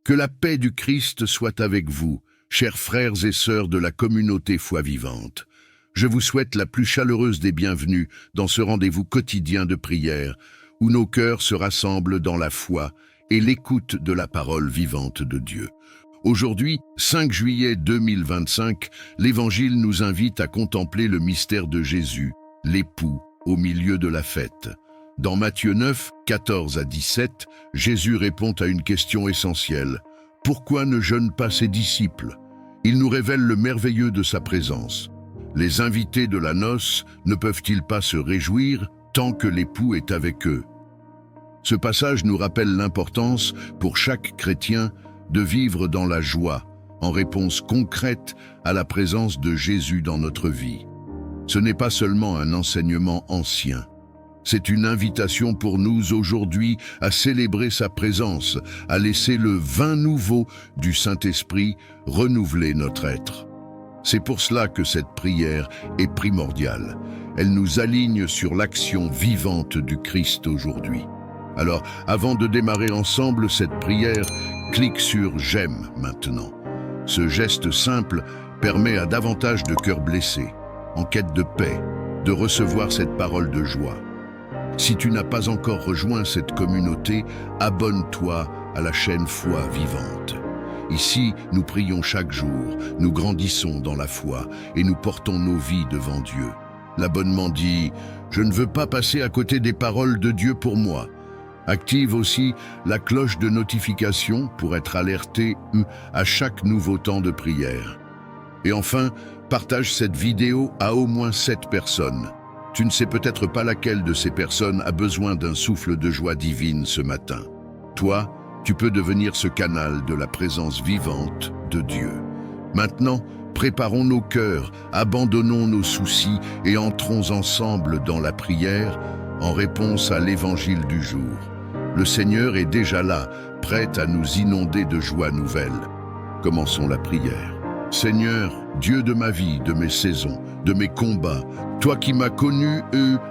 Que la paix du Christ soit avec vous, chers frères et sœurs de la communauté foi vivante. Je vous souhaite la plus chaleureuse des bienvenues dans ce rendez-vous quotidien de prière, où nos cœurs se rassemblent dans la foi et l'écoute de la parole vivante de Dieu. Aujourd'hui, 5 juillet 2025, l'Évangile nous invite à contempler le mystère de Jésus, l'époux, au milieu de la fête. Dans Matthieu 9, 14 à 17, Jésus répond à une question essentielle. Pourquoi ne jeûnent pas ses disciples? Il nous révèle le merveilleux de sa présence. Les invités de la noce ne peuvent-ils pas se réjouir tant que l'époux est avec eux? Ce passage nous rappelle l'importance, pour chaque chrétien, de vivre dans la joie, en réponse concrète à la présence de Jésus dans notre vie. Ce n'est pas seulement un enseignement ancien. C'est une invitation pour nous aujourd'hui à célébrer sa présence, à laisser le vin nouveau du Saint-Esprit renouveler notre être. C'est pour cela que cette prière est primordiale. Elle nous aligne sur l'action vivante du Christ aujourd'hui. Alors, avant de démarrer ensemble cette prière, clique sur « J'aime » maintenant. Ce geste simple permet à davantage de cœurs blessés, en quête de paix, de recevoir cette parole de joie. Si tu n'as pas encore rejoint cette communauté, abonne-toi à la chaîne Foi Vivante. Ici, nous prions chaque jour, nous grandissons dans la foi et nous portons nos vies devant Dieu. L'abonnement dit « Je ne veux pas passer à côté des paroles de Dieu pour moi ». Active aussi la cloche de notification pour être alerté à chaque nouveau temps de prière. Et enfin, partage cette vidéo à au moins 7 personnes. Tu ne sais peut-être pas laquelle de ces personnes a besoin d'un souffle de joie divine ce matin. Toi, tu peux devenir ce canal de la présence vivante de Dieu. Maintenant, préparons nos cœurs, abandonnons nos soucis et entrons ensemble dans la prière en réponse à l'évangile du jour. Le Seigneur est déjà là, prêt à nous inonder de joie nouvelle. Commençons la prière. Seigneur, Dieu de ma vie, de mes saisons, de mes combats, toi qui m'as connu,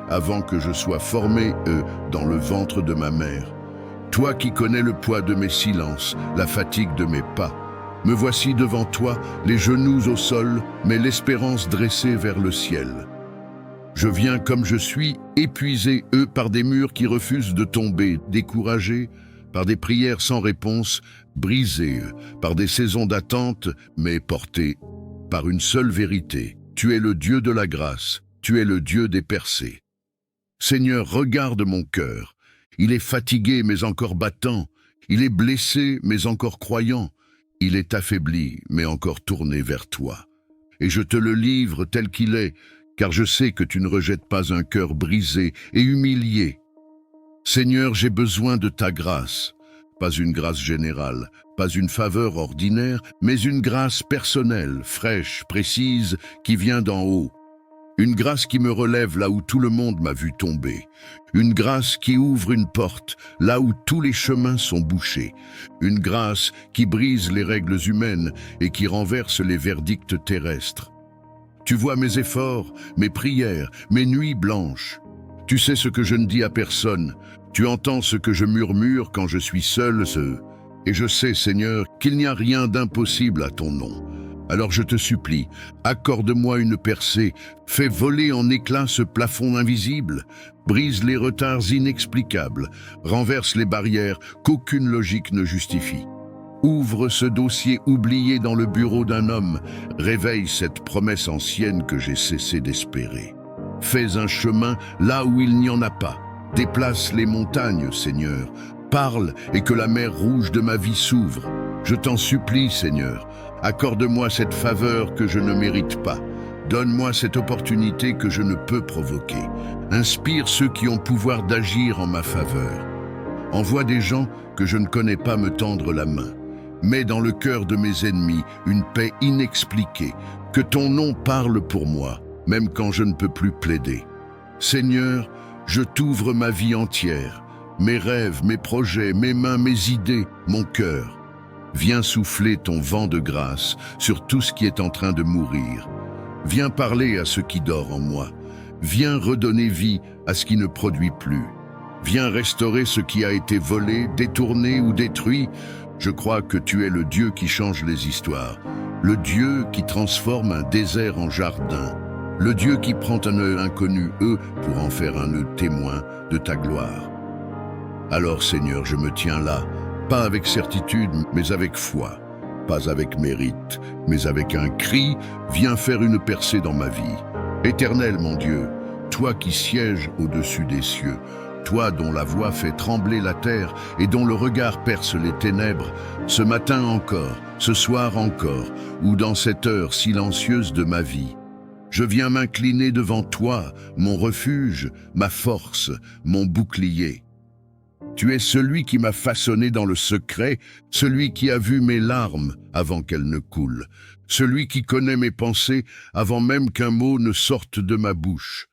avant que je sois formé, dans le ventre de ma mère. Toi qui connais le poids de mes silences, la fatigue de mes pas. Me voici devant toi, les genoux au sol, mais l'espérance dressée vers le ciel. Je viens comme je suis, épuisé, par des murs qui refusent de tomber, découragé, par des prières sans réponse, brisé, par des saisons d'attente, mais porté par une seule vérité. Tu es le Dieu de la grâce, tu es le Dieu des percées. Seigneur, regarde mon cœur. Il est fatigué, mais encore battant. Il est blessé, mais encore croyant. Il est affaibli, mais encore tourné vers toi. Et je te le livre tel qu'il est, car je sais que tu ne rejettes pas un cœur brisé et humilié. Seigneur, j'ai besoin de ta grâce. Pas une grâce générale, pas une faveur ordinaire, mais une grâce personnelle, fraîche, précise, qui vient d'en haut. Une grâce qui me relève là où tout le monde m'a vu tomber. Une grâce qui ouvre une porte là où tous les chemins sont bouchés. Une grâce qui brise les règles humaines et qui renverse les verdicts terrestres. Tu vois mes efforts, mes prières, mes nuits blanches. Tu sais ce que je ne dis à personne. Tu entends ce que je murmure quand je suis seul, et je sais, Seigneur, qu'il n'y a rien d'impossible à ton nom. Alors je te supplie, accorde-moi une percée, fais voler en éclats ce plafond invisible, brise les retards inexplicables, renverse les barrières qu'aucune logique ne justifie. Ouvre ce dossier oublié dans le bureau d'un homme, réveille cette promesse ancienne que j'ai cessé d'espérer. Fais un chemin là où il n'y en a pas. Déplace les montagnes, Seigneur. Parle et que la mer rouge de ma vie s'ouvre. Je t'en supplie, Seigneur. Accorde-moi cette faveur que je ne mérite pas. Donne-moi cette opportunité que je ne peux provoquer. Inspire ceux qui ont pouvoir d'agir en ma faveur. Envoie des gens que je ne connais pas me tendre la main. Mets dans le cœur de mes ennemis une paix inexpliquée. Que ton nom parle pour moi, même quand je ne peux plus plaider. Seigneur, je t'ouvre ma vie entière, mes rêves, mes projets, mes mains, mes idées, mon cœur. Viens souffler ton vent de grâce sur tout ce qui est en train de mourir. Viens parler à ce qui dort en moi. Viens redonner vie à ce qui ne produit plus. Viens restaurer ce qui a été volé, détourné ou détruit. Je crois que tu es le Dieu qui change les histoires, le Dieu qui transforme un désert en jardin, le Dieu qui prend un nœud inconnu, pour en faire un nœud témoin de ta gloire. Alors Seigneur, je me tiens là, pas avec certitude, mais avec foi, pas avec mérite, mais avec un cri, viens faire une percée dans ma vie. Éternel mon Dieu, toi qui sièges au-dessus des cieux, toi dont la voix fait trembler la terre et dont le regard perce les ténèbres, ce matin encore, ce soir encore, ou dans cette heure silencieuse de ma vie, je viens m'incliner devant toi, mon refuge, ma force, mon bouclier. Tu es celui qui m'a façonné dans le secret, celui qui a vu mes larmes avant qu'elles ne coulent, celui qui connaît mes pensées avant même qu'un mot ne sorte de ma bouche.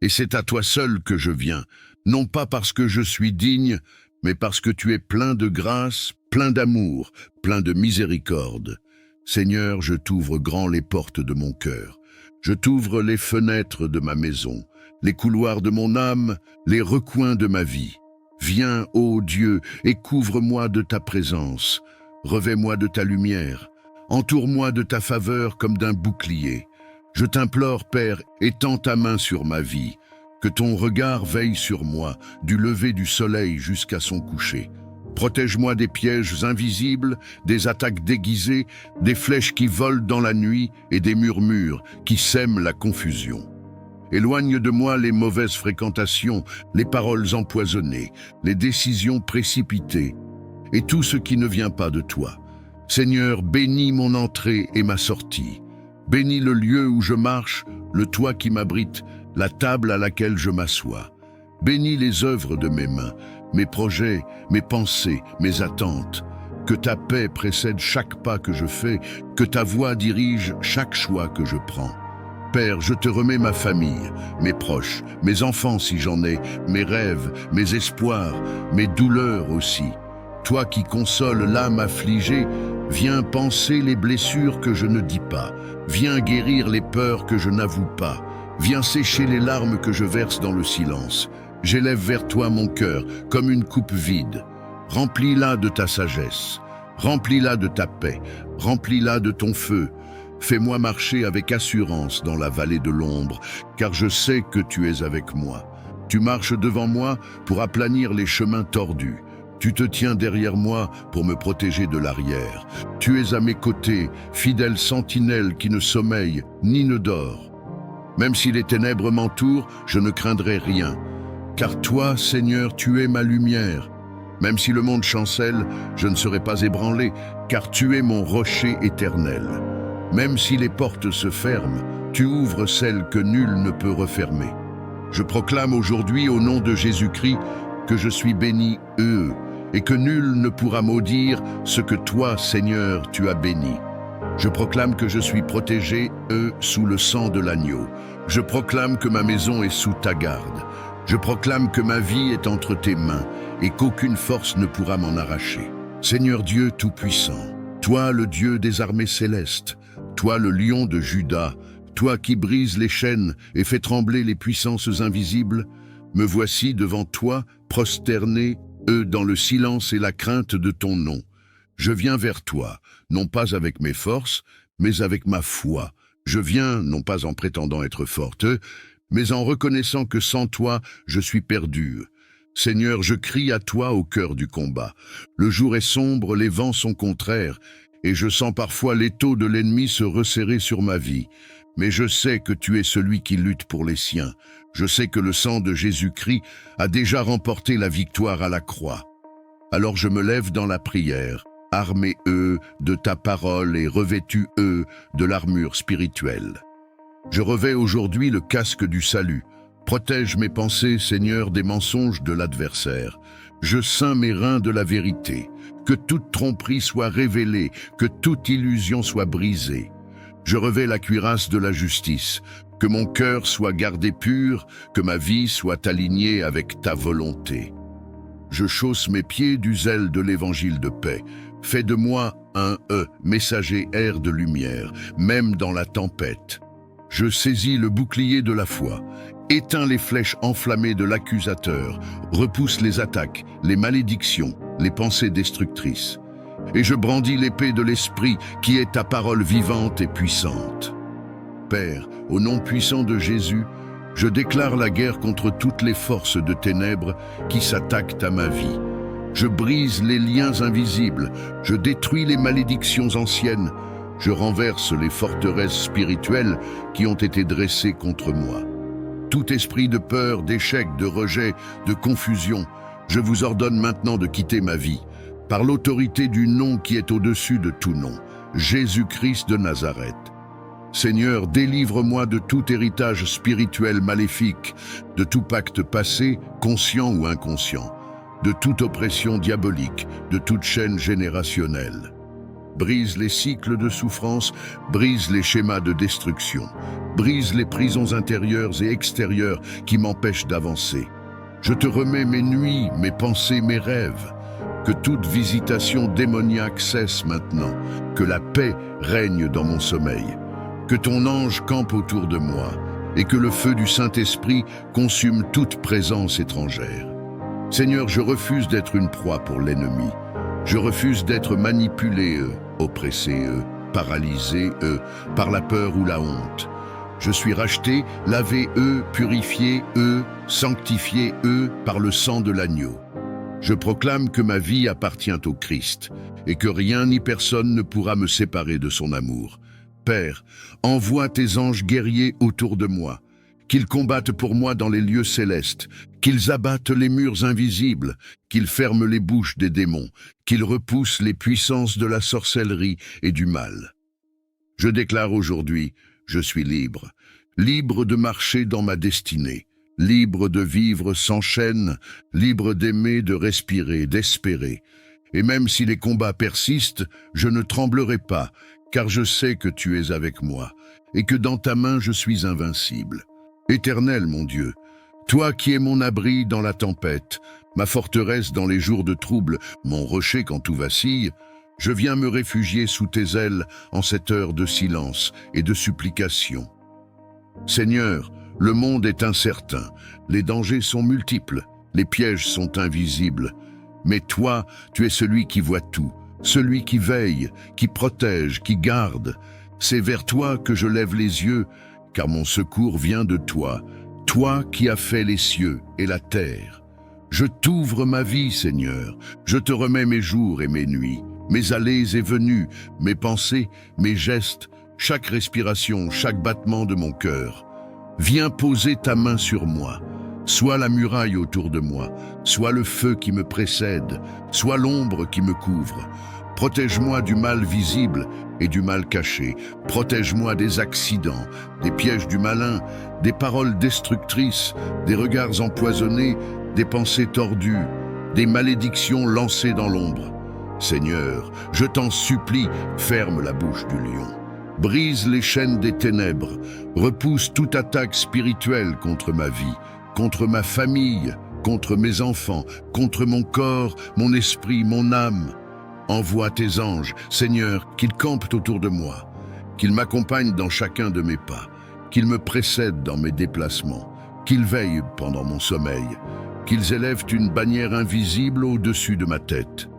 Et c'est à toi seul que je viens, non pas parce que je suis digne, mais parce que tu es plein de grâce, plein d'amour, plein de miséricorde. Seigneur, je t'ouvre grand les portes de mon cœur. Je t'ouvre les fenêtres de ma maison, les couloirs de mon âme, les recoins de ma vie. Viens, ô Dieu, et couvre-moi de ta présence. Revêt-moi de ta lumière. Entoure-moi de ta faveur comme d'un bouclier. Je t'implore, Père, étends ta main sur ma vie. Que ton regard veille sur moi, du lever du soleil jusqu'à son coucher. Protège-moi des pièges invisibles, des attaques déguisées, des flèches qui volent dans la nuit et des murmures qui sèment la confusion. Éloigne de moi les mauvaises fréquentations, les paroles empoisonnées, les décisions précipitées et tout ce qui ne vient pas de toi. Seigneur, bénis mon entrée et ma sortie. Bénis le lieu où je marche, le toit qui m'abrite, la table à laquelle je m'assois. Bénis les œuvres de mes mains, mes projets, mes pensées, mes attentes. Que ta paix précède chaque pas que je fais, que ta voix dirige chaque choix que je prends. Père, je te remets ma famille, mes proches, mes enfants si j'en ai, mes rêves, mes espoirs, mes douleurs aussi. Toi qui consoles l'âme affligée, viens panser les blessures que je ne dis pas, viens guérir les peurs que je n'avoue pas, viens sécher les larmes que je verse dans le silence. J'élève vers toi mon cœur comme une coupe vide. Remplis-la de ta sagesse, remplis-la de ta paix, remplis-la de ton feu. Fais-moi marcher avec assurance dans la vallée de l'ombre, car je sais que tu es avec moi. Tu marches devant moi pour aplanir les chemins tordus. Tu te tiens derrière moi pour me protéger de l'arrière. Tu es à mes côtés, fidèle sentinelle qui ne sommeille ni ne dort. Même si les ténèbres m'entourent, je ne craindrai rien. Car toi, Seigneur, tu es ma lumière. Même si le monde chancelle, je ne serai pas ébranlé, car tu es mon rocher éternel. Même si les portes se ferment, tu ouvres celles que nul ne peut refermer. Je proclame aujourd'hui au nom de Jésus-Christ que je suis béni, et que nul ne pourra maudire ce que toi, Seigneur, tu as béni. Je proclame que je suis protégé, sous le sang de l'agneau. Je proclame que ma maison est sous ta garde. Je proclame que ma vie est entre tes mains et qu'aucune force ne pourra m'en arracher. Seigneur Dieu Tout-Puissant, toi le Dieu des armées célestes, toi le lion de Juda, toi qui brises les chaînes et fais trembler les puissances invisibles, me voici devant toi, prosterné, dans le silence et la crainte de ton nom. Je viens vers toi, non pas avec mes forces, mais avec ma foi. Je viens, non pas en prétendant être forte, mais en reconnaissant que sans toi, je suis perdu. Seigneur, je crie à toi au cœur du combat. Le jour est sombre, les vents sont contraires, et je sens parfois l'étau de l'ennemi se resserrer sur ma vie. Mais je sais que tu es celui qui lutte pour les siens. Je sais que le sang de Jésus-Christ a déjà remporté la victoire à la croix. Alors je me lève dans la prière, armé, de ta parole et revêtu, de l'armure spirituelle. Je revêts aujourd'hui le casque du salut. Protège mes pensées, Seigneur, des mensonges de l'adversaire. Je ceins mes reins de la vérité. Que toute tromperie soit révélée, que toute illusion soit brisée. Je revêts la cuirasse de la justice. Que mon cœur soit gardé pur, que ma vie soit alignée avec ta volonté. Je chausse mes pieds du zèle de l'évangile de paix. Fais de moi un messager air de lumière, même dans la tempête. Je saisis le bouclier de la foi, éteins les flèches enflammées de l'accusateur, repousse les attaques, les malédictions, les pensées destructrices. et je brandis l'épée de l'Esprit qui est ta parole vivante et puissante. Père, au nom puissant de Jésus, je déclare la guerre contre toutes les forces de ténèbres qui s'attaquent à ma vie. Je brise les liens invisibles, je détruis les malédictions anciennes, je renverse les forteresses spirituelles qui ont été dressées contre moi. Tout esprit de peur, d'échec, de rejet, de confusion, je vous ordonne maintenant de quitter ma vie, par l'autorité du nom qui est au-dessus de tout nom, Jésus-Christ de Nazareth. Seigneur, délivre-moi de tout héritage spirituel maléfique, de tout pacte passé, conscient ou inconscient, de toute oppression diabolique, de toute chaîne générationnelle. Brise les cycles de souffrance, brise les schémas de destruction, brise les prisons intérieures et extérieures qui m'empêchent d'avancer. Je te remets mes nuits, mes pensées, mes rêves. Que toute visitation démoniaque cesse maintenant, que la paix règne dans mon sommeil, que ton ange campe autour de moi et que le feu du Saint-Esprit consume toute présence étrangère. Seigneur, je refuse d'être une proie pour l'ennemi. Je refuse d'être manipulé, oppressé, paralysé, par la peur ou la honte. Je suis racheté, lavé, purifié, sanctifié, par le sang de l'agneau. Je proclame que ma vie appartient au Christ et que rien ni personne ne pourra me séparer de son amour. Père, envoie tes anges guerriers autour de moi, qu'ils combattent pour moi dans les lieux célestes, qu'ils abattent les murs invisibles, qu'ils ferment les bouches des démons, qu'ils repoussent les puissances de la sorcellerie et du mal. Je déclare aujourd'hui, je suis libre, libre de marcher dans ma destinée, libre de vivre sans chaîne, libre d'aimer, de respirer, d'espérer. Et même si les combats persistent, je ne tremblerai pas, car je sais que tu es avec moi, et que dans ta main je suis invincible. Éternel, mon Dieu, toi qui es mon abri dans la tempête, ma forteresse dans les jours de trouble, mon rocher quand tout vacille, je viens me réfugier sous tes ailes en cette heure de silence et de supplication. Seigneur, le monde est incertain, les dangers sont multiples, les pièges sont invisibles. Mais toi, tu es celui qui voit tout, celui qui veille, qui protège, qui garde. C'est vers toi que je lève les yeux, car mon secours vient de toi, toi qui as fait les cieux et la terre. Je t'ouvre ma vie, Seigneur, je te remets mes jours et mes nuits, mes allées et venues, mes pensées, mes gestes, chaque respiration, chaque battement de mon cœur. Viens poser ta main sur moi, soit la muraille autour de moi, soit le feu qui me précède, soit l'ombre qui me couvre. Protège-moi du mal visible et du mal caché. Protège-moi des accidents, des pièges du malin, des paroles destructrices, des regards empoisonnés, des pensées tordues, des malédictions lancées dans l'ombre. Seigneur, je t'en supplie, ferme la bouche du lion. Brise les chaînes des ténèbres, repousse toute attaque spirituelle contre ma vie, contre ma famille, contre mes enfants, contre mon corps, mon esprit, mon âme. Envoie tes anges, Seigneur, qu'ils campent autour de moi, qu'ils m'accompagnent dans chacun de mes pas, qu'ils me précèdent dans mes déplacements, qu'ils veillent pendant mon sommeil, qu'ils élèvent une bannière invisible au-dessus de ma tête.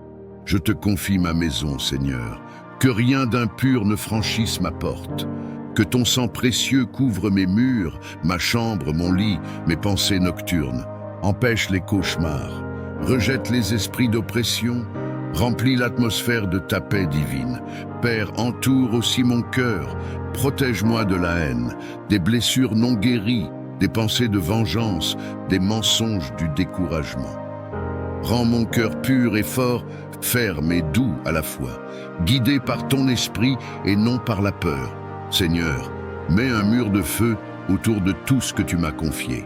Je te confie ma maison, Seigneur, que rien d'impur ne franchisse ma porte, que ton sang précieux couvre mes murs, ma chambre, mon lit, mes pensées nocturnes, empêche les cauchemars, rejette les esprits d'oppression, remplis l'atmosphère de ta paix divine. Père, entoure aussi mon cœur, protège-moi de la haine, des blessures non guéries, des pensées de vengeance, des mensonges du découragement. Rends mon cœur pur et fort, ferme et doux à la fois, guidé par ton esprit et non par la peur. Seigneur, mets un mur de feu autour de tout ce que tu m'as confié.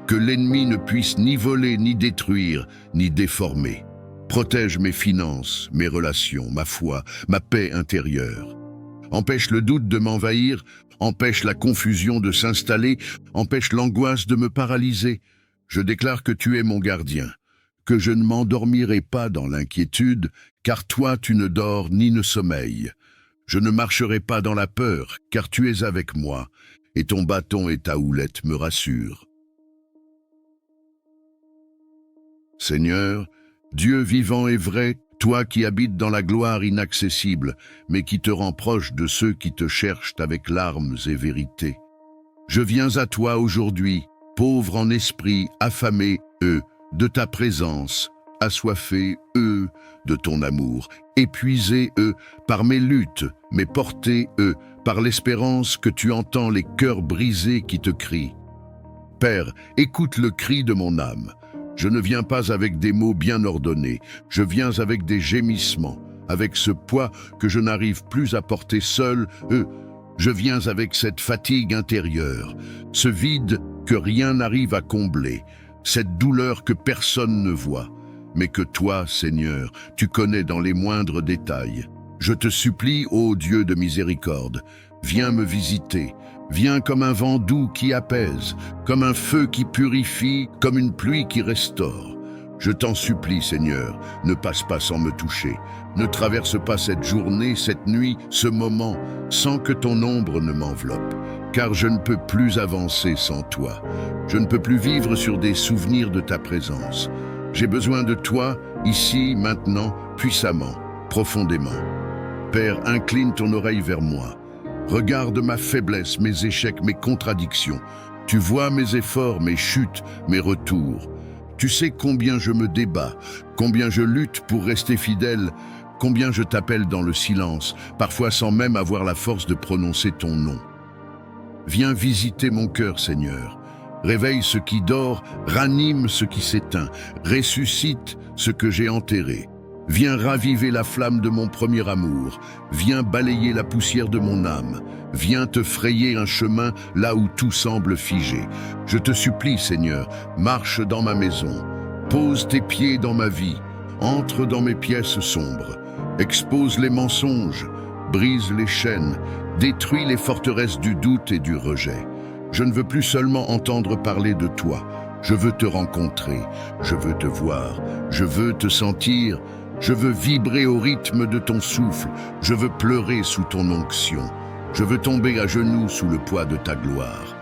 Que l'ennemi ne puisse ni voler, ni détruire, ni déformer. Protège mes finances, mes relations, ma foi, ma paix intérieure. Empêche le doute de m'envahir, empêche la confusion de s'installer, empêche l'angoisse de me paralyser. Je déclare que tu es mon gardien, que je ne m'endormirai pas dans l'inquiétude, car toi tu ne dors ni ne sommeilles. Je ne marcherai pas dans la peur, car tu es avec moi, et ton bâton et ta houlette me rassurent. Seigneur, Dieu vivant et vrai, toi qui habites dans la gloire inaccessible, mais qui te rend proche de ceux qui te cherchent avec larmes et vérité. Je viens à toi aujourd'hui, pauvre en esprit, affamé, de ta présence, assoiffé, de ton amour, épuisé, par mes luttes, mais porté, par l'espérance que tu entends les cœurs brisés qui te crient. Père, écoute le cri de mon âme. Je ne viens pas avec des mots bien ordonnés, je viens avec des gémissements, avec ce poids que je n'arrive plus à porter seul, je viens avec cette fatigue intérieure, ce vide que rien n'arrive à combler, cette douleur que personne ne voit, mais que toi, Seigneur, tu connais dans les moindres détails. Je te supplie, ô Dieu de miséricorde, viens me visiter, viens comme un vent doux qui apaise, comme un feu qui purifie, comme une pluie qui restaure. Je t'en supplie, Seigneur, ne passe pas sans me toucher. Ne traverse pas cette journée, cette nuit, ce moment, sans que ton ombre ne m'enveloppe. Car je ne peux plus avancer sans toi. Je ne peux plus vivre sur des souvenirs de ta présence. J'ai besoin de toi, ici, maintenant, puissamment, profondément. Père, incline ton oreille vers moi. Regarde ma faiblesse, mes échecs, mes contradictions. Tu vois mes efforts, mes chutes, mes retours. Tu sais combien je me débats, combien je lutte pour rester fidèle, combien je t'appelle dans le silence, parfois sans même avoir la force de prononcer ton nom. Viens visiter mon cœur, Seigneur. Réveille ce qui dort, ranime ce qui s'éteint, ressuscite ce que j'ai enterré. Viens raviver la flamme de mon premier amour, viens balayer la poussière de mon âme, viens te frayer un chemin là où tout semble figé. Je te supplie, Seigneur, marche dans ma maison, pose tes pieds dans ma vie, entre dans mes pièces sombres, expose les mensonges, brise les chaînes, détruis les forteresses du doute et du rejet. Je ne veux plus seulement entendre parler de toi, je veux te rencontrer, je veux te voir, je veux te sentir. Je veux vibrer au rythme de ton souffle, je veux pleurer sous ton onction, je veux tomber à genoux sous le poids de ta gloire.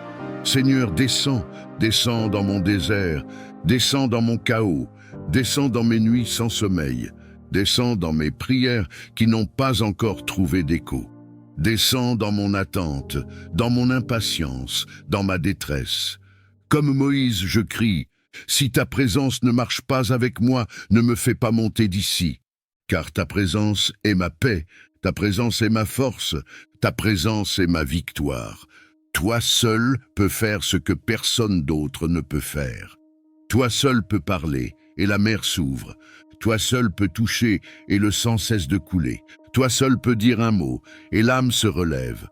Seigneur, descends, descends dans mon désert, descends dans mon chaos, descends dans mes nuits sans sommeil, descends dans mes prières qui n'ont pas encore trouvé d'écho. Descends dans mon attente, dans mon impatience, dans ma détresse. Comme Moïse, je crie, si ta présence ne marche pas avec moi, ne me fais pas monter d'ici. Car ta présence est ma paix, ta présence est ma force, ta présence est ma victoire. Toi seul peux faire ce que personne d'autre ne peut faire. Toi seul peux parler, et la mer s'ouvre. Toi seul peux toucher, et le sang cesse de couler. Toi seul peux dire un mot, et l'âme se relève.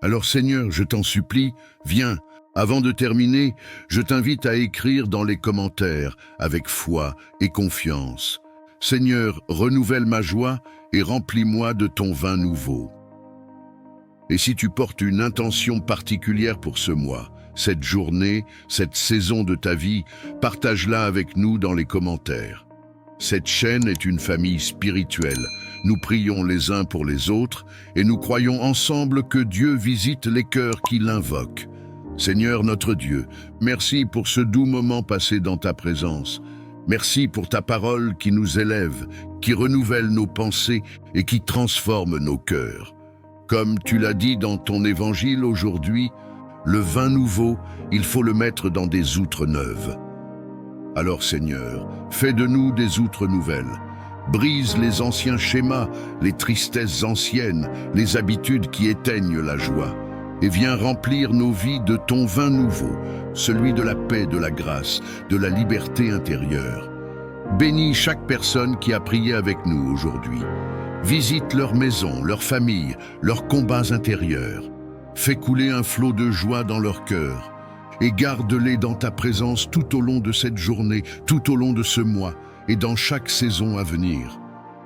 Alors Seigneur, je t'en supplie, viens. Avant de terminer, je t'invite à écrire dans les commentaires avec foi et confiance. Seigneur, renouvelle ma joie et remplis-moi de ton vin nouveau. Et si tu portes une intention particulière pour ce mois, cette journée, cette saison de ta vie, partage-la avec nous dans les commentaires. Cette chaîne est une famille spirituelle. Nous prions les uns pour les autres et nous croyons ensemble que Dieu visite les cœurs qui l'invoquent. Seigneur notre Dieu, merci pour ce doux moment passé dans ta présence. Merci pour ta parole qui nous élève, qui renouvelle nos pensées et qui transforme nos cœurs. Comme tu l'as dit dans ton évangile aujourd'hui, le vin nouveau, il faut le mettre dans des outres neuves. Alors Seigneur, fais de nous des outres nouvelles. Brise les anciens schémas, les tristesses anciennes, les habitudes qui éteignent la joie. Et viens remplir nos vies de ton vin nouveau, celui de la paix, de la grâce, de la liberté intérieure. Bénis chaque personne qui a prié avec nous aujourd'hui. Visite leur maison, leur famille, leurs combats intérieurs. Fais couler un flot de joie dans leur cœur et garde-les dans ta présence tout au long de cette journée, tout au long de ce mois et dans chaque saison à venir.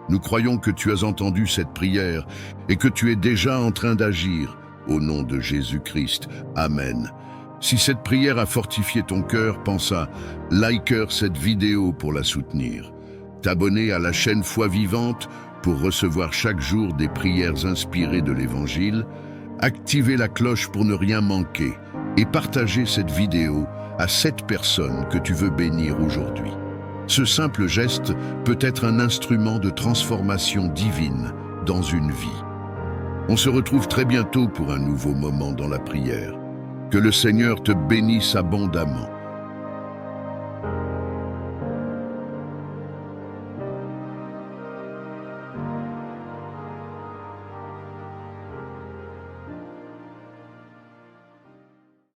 Nous croyons que tu as entendu cette prière et que tu es déjà en train d'agir. Au nom de Jésus-Christ, Amen. Si cette prière a fortifié ton cœur, pense à liker cette vidéo pour la soutenir. T'abonner à la chaîne Foi Vivante pour recevoir chaque jour des prières inspirées de l'Évangile. Activer la cloche pour ne rien manquer et partager cette vidéo à 7 personnes que tu veux bénir aujourd'hui. Ce simple geste peut être un instrument de transformation divine dans une vie. On se retrouve très bientôt pour un nouveau moment dans la prière. Que le Seigneur te bénisse abondamment.